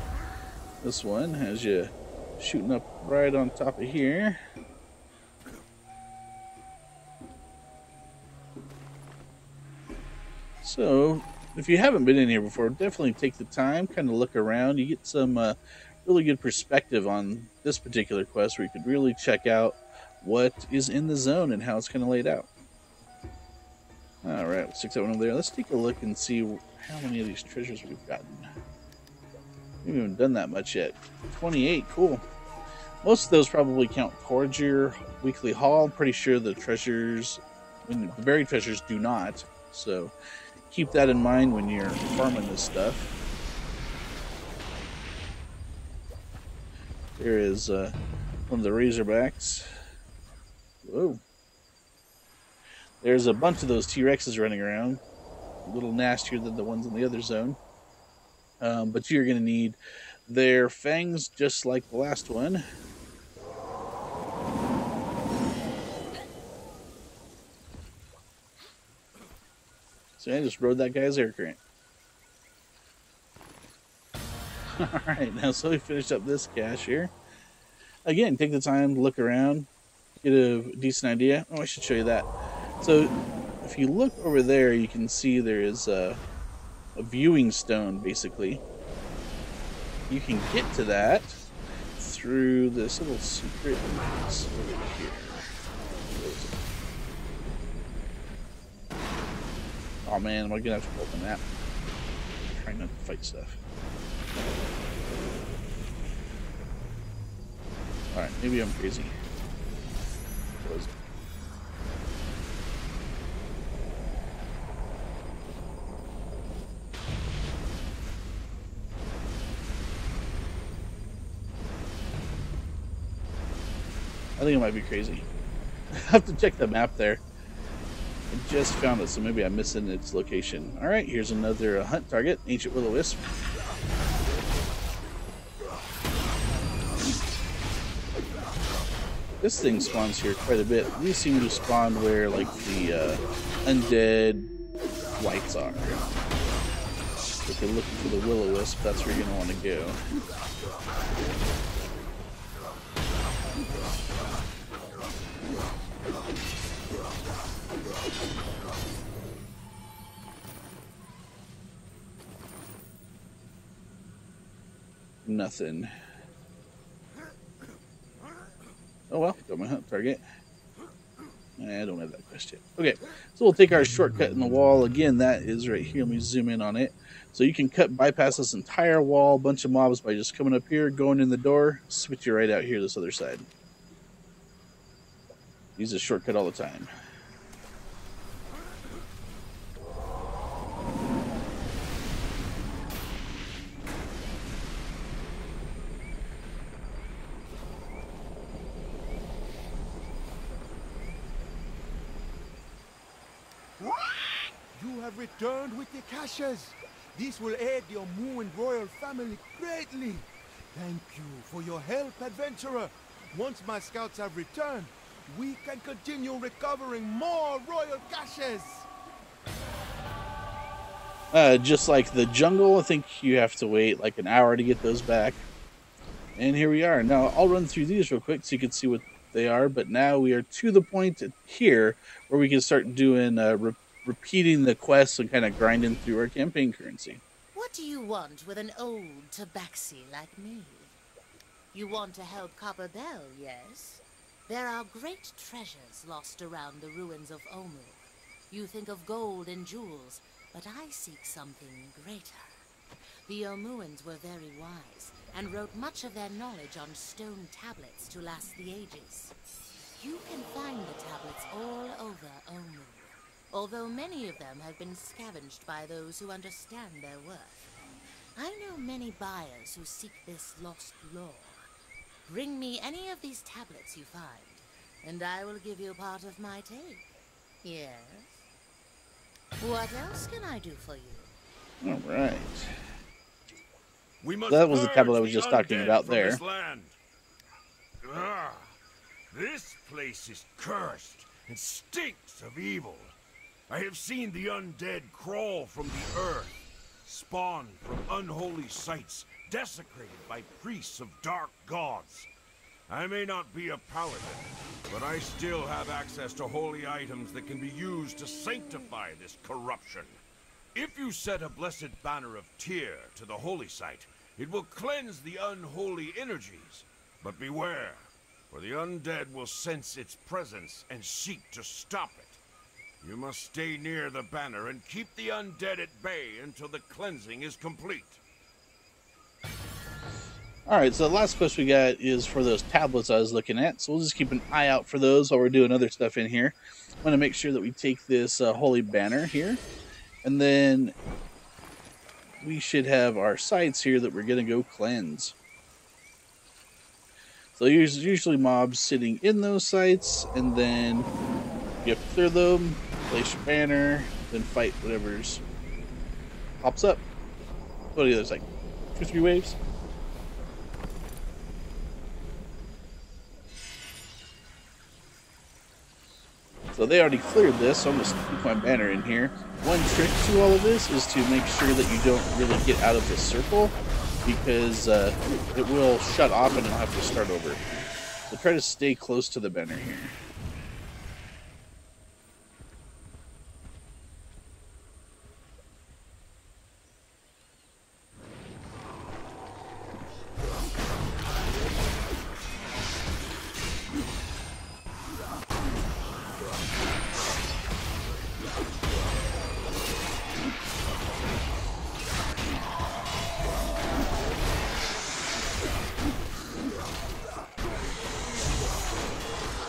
This one has you shooting up right on top of here. So, if you haven't been in here before, definitely take the time, kind of look around. You get some really good perspective on this particular quest where you could really check out what is in the zone and how it's kind of laid out. Alright, we'll stick that one over there. Let's take a look and see how many of these treasures we've gotten. We haven't done that much yet. 28, cool. Most of those probably count towards your weekly haul. I'm pretty sure the treasures, the buried treasures do not. So keep that in mind when you're farming this stuff. There is one of the Razorbacks. Whoa. There's a bunch of those T-Rexes running around. A little nastier than the ones in the other zone. But you're going to need their fangs just like the last one. So I just rode that guy's air current. Alright, now so we finished up this cache here. Again, take the time to look around, get a decent idea. Oh, I should show you that. So, if you look over there, you can see there is a viewing stone, basically. You can get to that through this little secret entrance over here. Oh man, am I gonna have to open that? I'm trying not to fight stuff. Alright, maybe I'm crazy. Close it. I think it might be crazy. I have to check the map there. I just found it, so maybe I'm missing its location. Alright, here's another hunt target, Ancient Will-O-Wisp. This thing spawns here quite a bit. These seem to spawn where, like, the undead lights are. So if you're looking for the Will-O-Wisp, that's where you're going to want to go. Nothing. Oh well, got my hunt target. I don't have that quest yet. Okay, so we'll take our shortcut in the wall. Again, that is right here. Let me zoom in on it. So you can bypass this entire wall, bunch of mobs, by just coming up here, going in the door, switch you right out here this other side. Use a shortcut all the time. You have returned with the caches. This will aid the Omu and royal family greatly. Thank you for your help, adventurer. Once my scouts have returned, we can continue recovering more royal caches. Just like the jungle, I think you have to wait like an hour to get those back. And here we are. Now, I'll run through these real quick so you can see what they are. But now we are to the point here where we can start doing repeating the quests and kind of grinding through our campaign currency. What do you want with an old tabaxi like me? You want to help Copper Bell, yes? There are great treasures lost around the ruins of Omu. You think of gold and jewels, but I seek something greater. The Omuans were very wise and wrote much of their knowledge on stone tablets to last the ages. You can find the tablets all over Omu, although many of them have been scavenged by those who understand their worth. I know many buyers who seek this lost lore. Bring me any of these tablets you find, and I will give you part of my take. Yes? What else can I do for you? All right. We must That was the tablet I was purge just the talking undead about from there. this land. Ah, this place is cursed and stinks of evil. I have seen the undead crawl from the earth, spawn from unholy sites, desecrated by priests of dark gods. I may not be a paladin, but I still have access to holy items that can be used to sanctify this corruption. If you set a blessed banner of Tyr to the holy site, it will cleanse the unholy energies. But beware, for the undead will sense its presence and seek to stop it. You must stay near the banner and keep the undead at bay until the cleansing is complete. Alright, so the last quest we got is for those tablets I was looking at, so we'll just keep an eye out for those while we're doing other stuff in here. I want to make sure that we take this holy banner here, and then we should have our sites here that we're going to go cleanse. So there's usually mobs sitting in those sites, and then you have to clear them, place your banner, then fight whatever's pops up. Go to the other side. 2 or 3 waves. So they already cleared this, so I'm going to keep my banner in here. One trick to all of this is to make sure that you don't really get out of the circle, because it will shut off and you'll have to start over. So try to stay close to the banner here.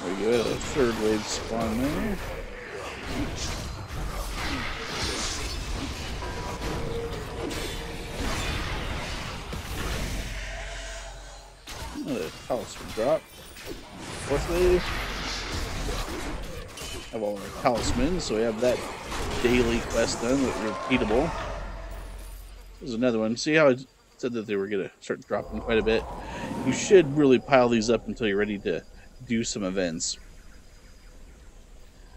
There we go, the third wave spawn there. Another talisman drop. Fourth wave. Have all our talismans, so we have that daily quest done, repeatable. There's another one. See how I said that they were going to start dropping quite a bit? You should really pile these up until you're ready to do some events.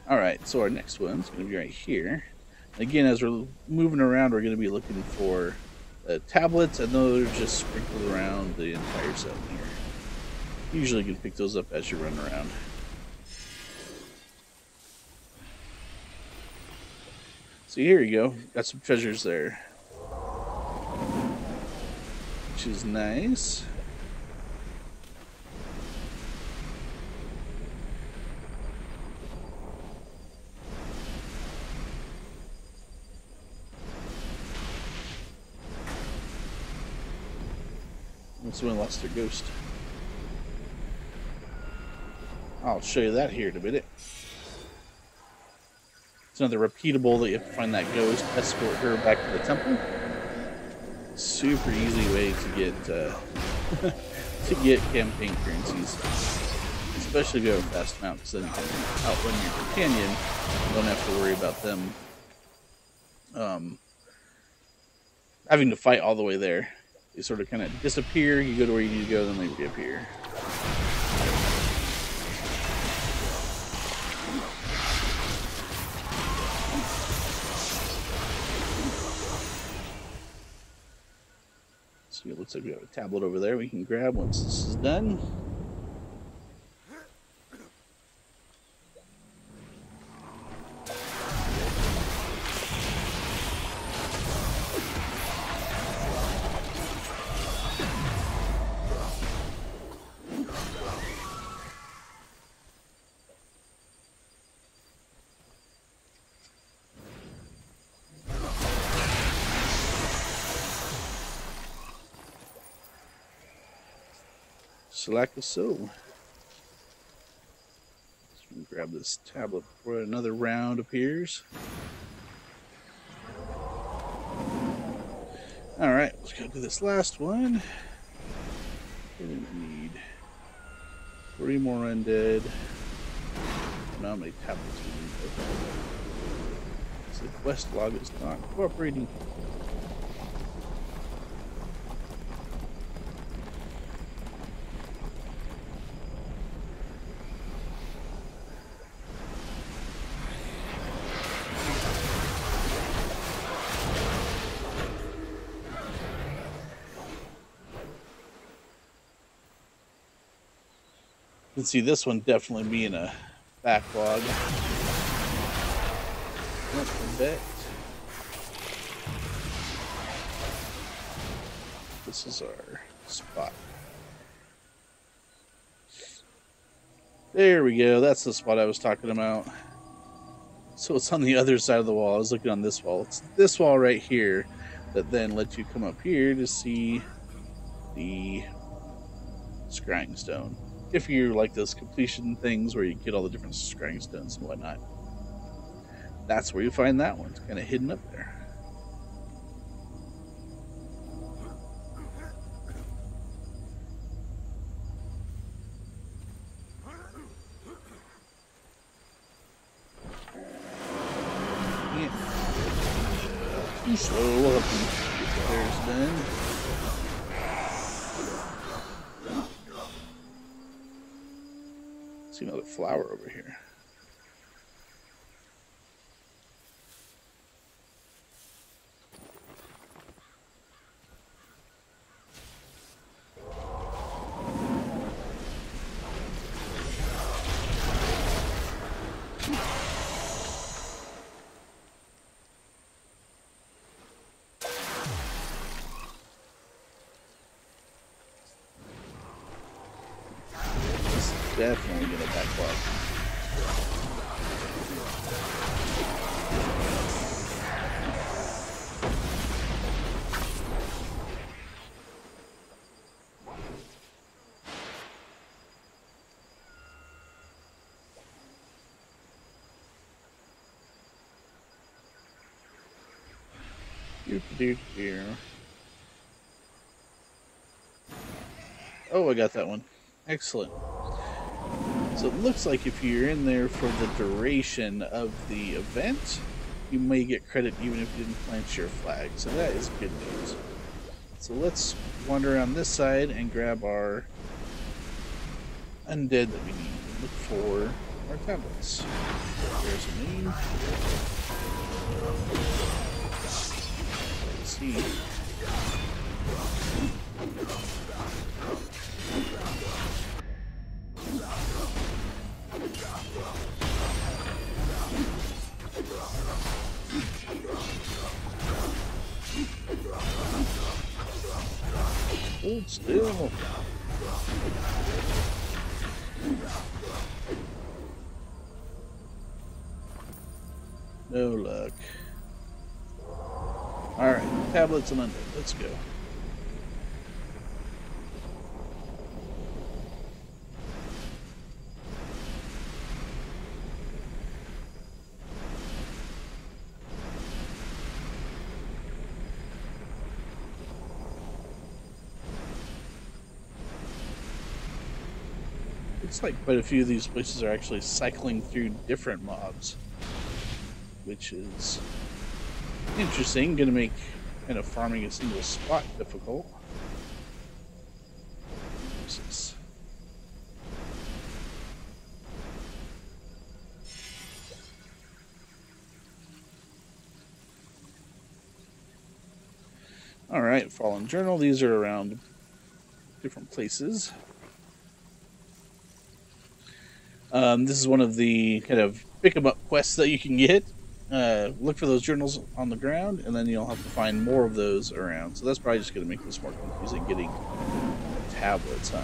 Alright, so our next one's going to be right here. Again, as we're moving around, we're going to be looking for tablets, and those are just sprinkled around the entire set here. Usually you can pick those up as you run around. So here you go. Got some treasures there. Which is nice. Someone lost their ghost. I'll show you that here in a minute. It's another repeatable that you have to find that ghost, escort her back to the temple. Super easy way to get to get campaign currencies, especially if you have a fast mount, because then you can outrun your companion. You don't have to worry about them having to fight all the way there. They sort of kind of disappear, you go to where you need to go, then they reappear. So it looks like we have a tablet over there we can grab once this is done. Select the so. Grab this tablet before another round appears. Alright, let's go do this last one. We need 3 more undead. I don't know how many tablets we need. The quest log is not cooperating. You can see this one definitely being a backlog. This is our spot. There we go. That's the spot I was talking about. So it's on the other side of the wall. I was looking on this wall. It's this wall right here that then lets you come up here to see the scrying stone. If you like those completion things where you get all the different scrying stones and whatnot. That's where you find that one. It's kind of hidden up there. Yeah. Too slow. We'll have to get the stairs done. See another flower over here. Definitely gonna backlog. Oh, I got that one. Excellent. So it looks like if you're in there for the duration of the event, you may get credit even if you didn't plant your flag. So that is good news. So let's wander around this side and grab our undead that we need. Look for our tablets. There's a name. Let's see. Hold still. No luck. Alright, tablets and undead. Let's go. Looks like quite a few of these places are actually cycling through different mobs, which is interesting. Going to make kind of farming a single spot difficult. What's this? All right, Fallen Journal. These are around different places. This is one of the kind of pick 'em up quests that you can get. Look for those journals on the ground, and then you'll have to find more of those around. So that's probably just going to make this more confusing getting tablets, huh?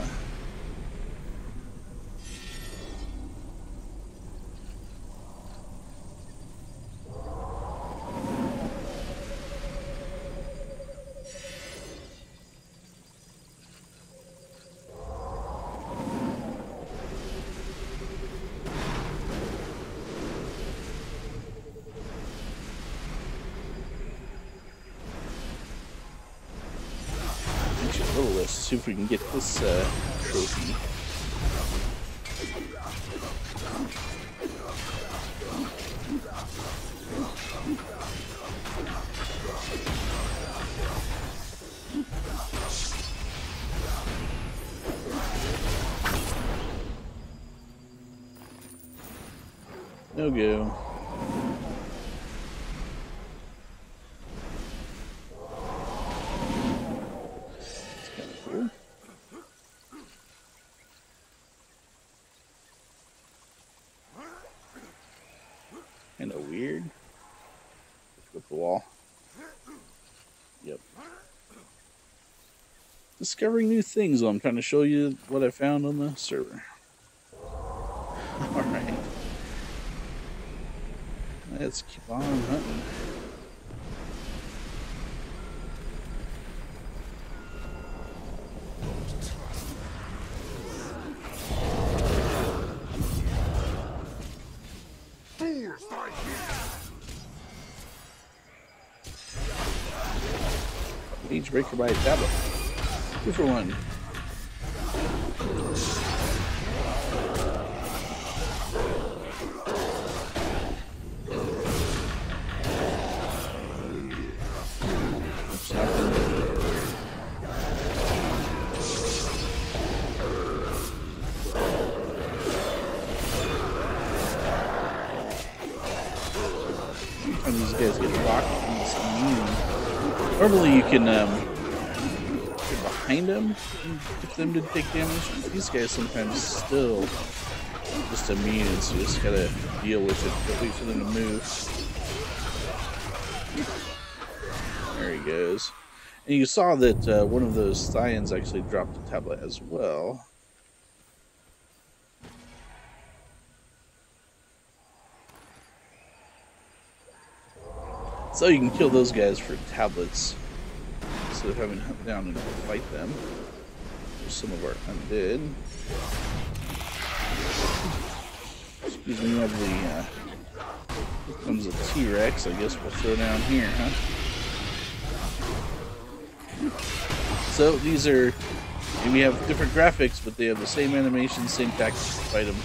Let's see if we can get this trophy. No go. Kind of weird. Flip the wall. Yep. Discovering new things while I'm trying to show you what I found on the server. Alright. Let's keep on hunting. Page breaker by a tablet. 2 for 1. And these guys get locked in this immune. Normally you can get behind them and get them to take damage. These guys sometimes still just immune, so you just gotta deal with it. Wait for them to move. There he goes. And you saw that one of those Scions actually dropped a tablet as well. So you can kill those guys for tablets instead of having to hunt down and fight them. There's some of our undead. Excuse me, we have the here comes a T-Rex. I guess we'll throw down here, huh? So these are, we have different graphics, but they have the same animation, same tactics to fight them.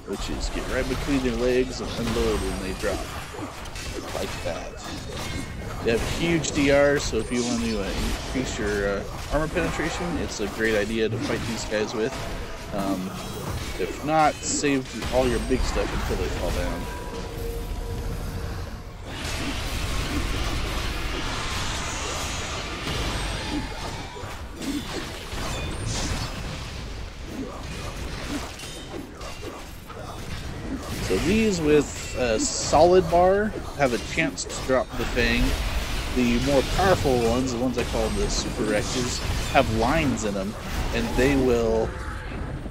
which is get right between their legs and unload when they drop, like that. They have huge DR, so if you want to increase your armor penetration, it's a great idea to fight these guys with. If not, save all your big stuff until they fall down. So these with a solid bar have a chance to drop the Fang. The more powerful ones, the ones I call the Super Rexes, have lines in them, and they will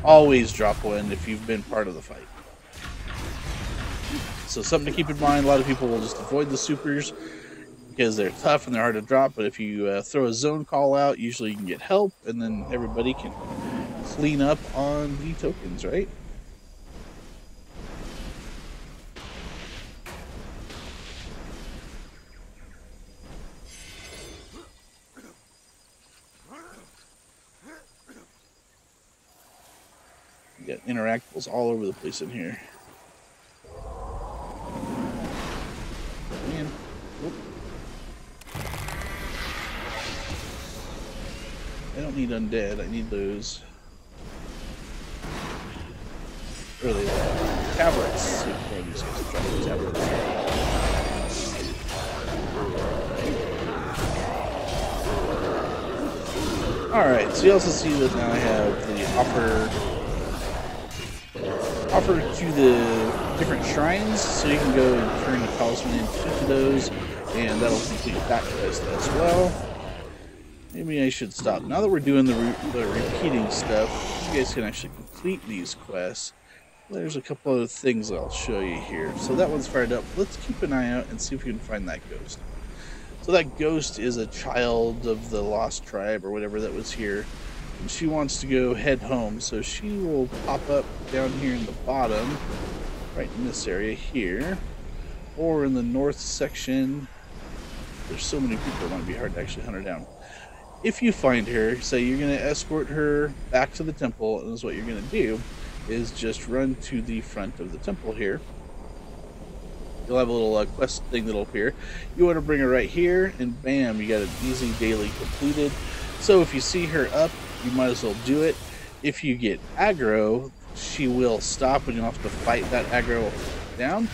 always drop one if you've been part of the fight. So something to keep in mind, a lot of people will just avoid the supers because they're tough and they're hard to drop, but if you throw a zone call out, usually you can get help, and then everybody can clean up on the tokens, right? You got interactables all over the place in here. Man. Whoop. I don't need undead, I need those. What are they? Tablets. Tablets. Alright, so you also see that now I have the offer to the different shrines, so you can go and turn the talisman into each of those, and that'll complete that quest as well. Maybe I should stop. Now that we're doing the repeating stuff, you guys can actually complete these quests. There's a couple other things I'll show you here. So that one's fired up. Let's keep an eye out and see if we can find that ghost. So that ghost is a child of the Lost Tribe or whatever that was here. And she wants to head home. So she will pop up down here in the bottom, right in this area here. Or in the north section. There's so many people, it might be hard to actually hunt her down. If you find her, say you're going to escort her back to the temple, and this is what you're going to do, is just run to the front of the temple here. You'll have a little quest thing that'll appear. You want to bring her right here, and bam, you got an easy daily completed. So if you see her up, you might as well do it. If you get aggro, she will stop, and you'll have to fight that aggro down.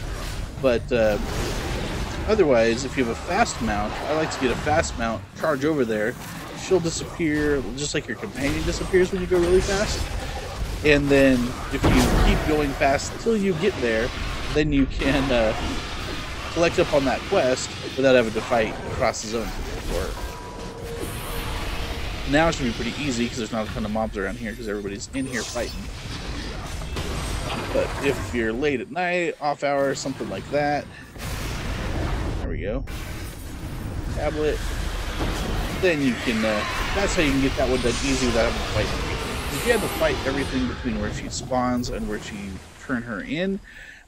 But otherwise, if you have a fast mount, I like to get a fast mount, charge over there. She'll disappear, just like your companion disappears when you go really fast. And then, if you keep going fast until you get there, then you can collect up on that quest without having to fight across the zone for her. Now it should be pretty easy because there's not a ton of mobs around here because everybody's in here fighting. But if you're late at night, off hour, something like that, there we go. Tablet. Then you can, that's how you can get that one done easy without having to fight. If you had to fight everything between where she spawns and where she turn her in,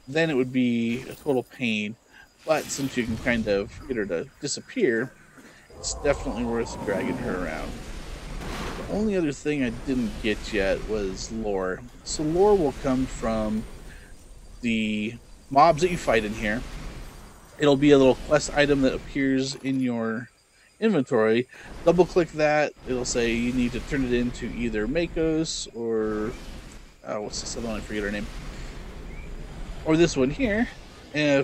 then it would be a total pain. But since you can kind of get her to disappear, it's definitely worth dragging her around. The only other thing I didn't get yet was lore. So lore will come from the mobs that you fight in here. It'll be a little quest item that appears in your inventory. Double click that, it'll say you need to turn it into either Makos or what's this other one? I forget her name. Or this one here,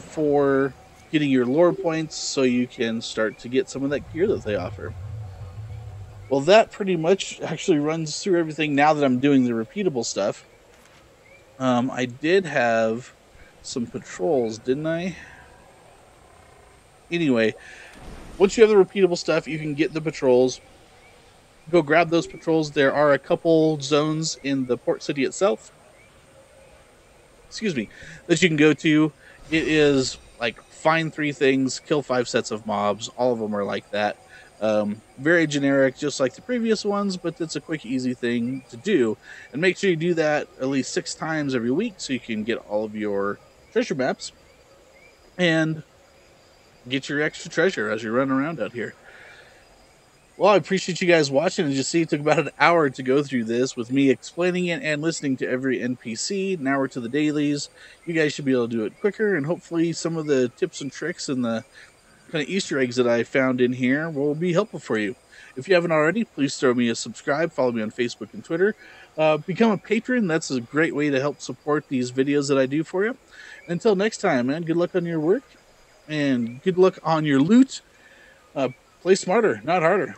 for getting your lore points so you can start to get some of that gear that they offer. Well, that pretty much actually runs through everything now that I'm doing the repeatable stuff. I did have some patrols, didn't I? Anyway, once you have the repeatable stuff, you can get the patrols. Go grab those patrols. There are a couple zones in the port city itself, that you can go to. It is like find 3 things, kill 5 sets of mobs. All of them are like that. Very generic, just like the previous ones, but it's a quick, easy thing to do. And make sure you do that at least 6 times every week so you can get all of your treasure maps and get your extra treasure as you run around out here. Well, I appreciate you guys watching. As you see, it took about an hour to go through this with me explaining it and listening to every NPC. Now we're to the dailies. You guys should be able to do it quicker, and hopefully some of the tips and tricks and the kind of Easter eggs that I found in here will be helpful for you. If you haven't already, please throw me a subscribe. Follow me on Facebook and Twitter. Become a patron. That's a great way to help support these videos that I do for you. Until next time, man, good luck on your work, and good luck on your loot. Play smarter, not harder.